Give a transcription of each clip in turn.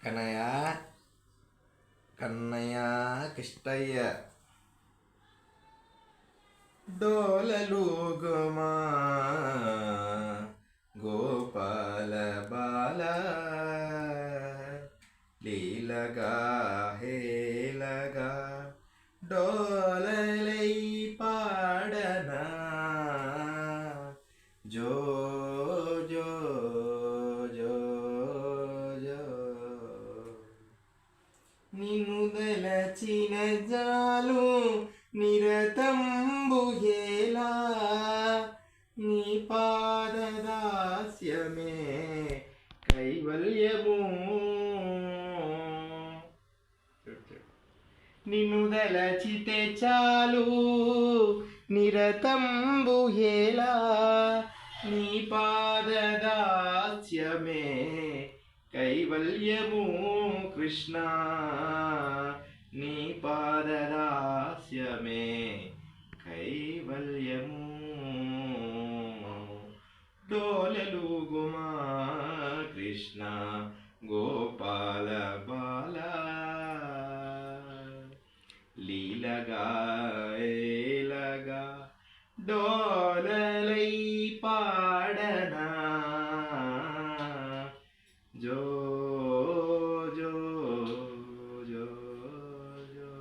కన్నయ్య కన్నయ్య కిష్టయ్య డోలలుగుమా గోపాల బాల లీలగా హేలగా డోలలై పాడనా జో జో జో జో నిన్ను దలచిన జాలు నిరతంబుహేలా నీ పాదదాస్యమే కైవల్యము నిన్ను దలచితే చాలు నిరతంబుహేలా నీ పాదదాస్యమే కైవల్యము కృష్ణ నీ పాదదాస్యమే కైవల్యము డోలలుగుమా కృష్ణ గోపాల బాల లీలగా ఏలగా డోలలై పాడనా జో జో జో జో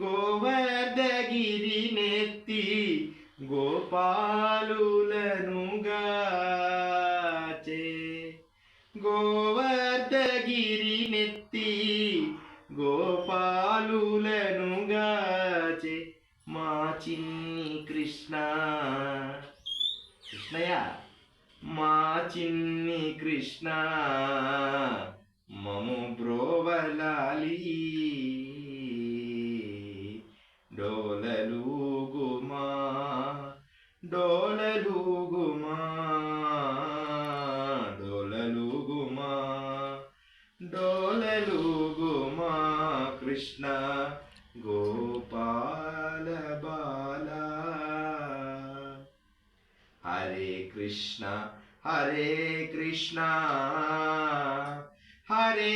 గోవర్ధగిరి నెత్తి గోపాలులను గాచే గోవర్ధగిరి నెత్తి గోపాలులను గాచే మా చిన్ని కృష్ణ కృష్ణయ్య మా చిన్ని కృష్ణ మము బ్రోవలాలి డోలలుగుమా డోలలుగుమా డోలలుగుమా డోలలుగుమా కృష్ణ గోపాల బాల హరే కృష్ణ హరే కృష్ణ హరే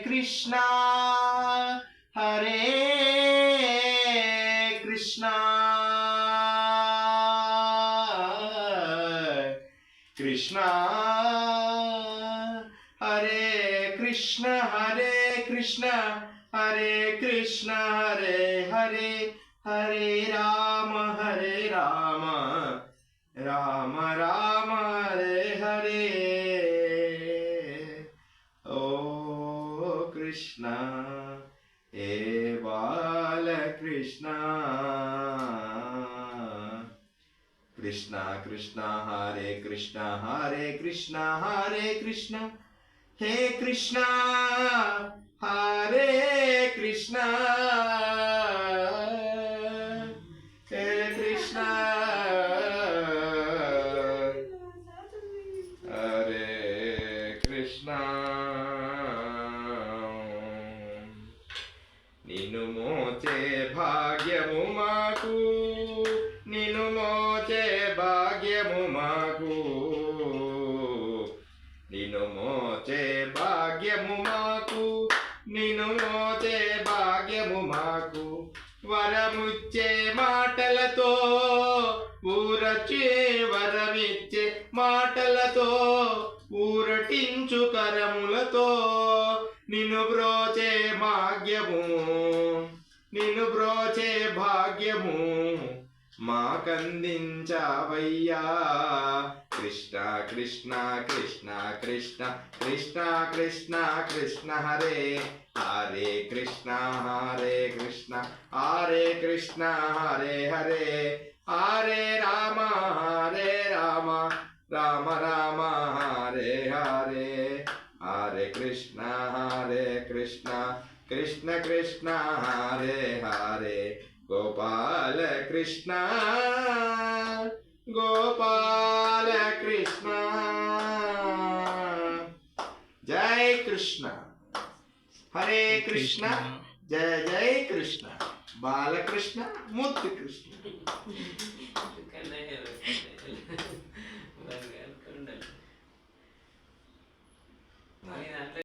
కృష్ణ హరే కృష్ణ కృష్ణ హరే కృష్ణ హరే కృష్ణ హరే కృష్ణ హరే హరే హరే రామ రామ రామ హరే హరే ఓ కృష్ణ ఏ బాలకృష్ణ కృష్ణ కృష్ణ హరే కృష్ణ హరే కృష్ణ హరే కృష్ణ హే కృష్ణ హరే కృష్ణ హే కృష్ణ హరే కృష్ణ నిన్ను మోచే భాగ్యము మాకు నిన్ను మోచే భాగ్యము మాకు నిన్ను మోచే భాగ్యము మాకు నిన్ను మోచే భాగ్యము మాకు వరముచ్చే మాటలతో ఊరచే వరమిచ్చే మాటలతో ఊరటించు కరములతో నిన్ను బ్రోచే భాగ్యము నిన్ను బ్రోచే భాగ్యము మాకందించావయ్యా కృష్ణ కృష్ణ కృష్ణ కృష్ణ కృష్ణ కృష్ణ కృష్ణ హరే హరే కృష్ణ హరే కృష్ణ హరే కృష్ణ హరే హరే హరే రామ రామ రామ హరే హరే హరే కృష్ణ కృష్ణ కృష్ణ హరే హరే గోపాల కృష్ణ గోపాల కృష్ణ జై కృష్ణ హరే కృష్ణ జయ జయ కృష్ణ బాలకృష్ణ ముద్దు కృష్ణ Bangga,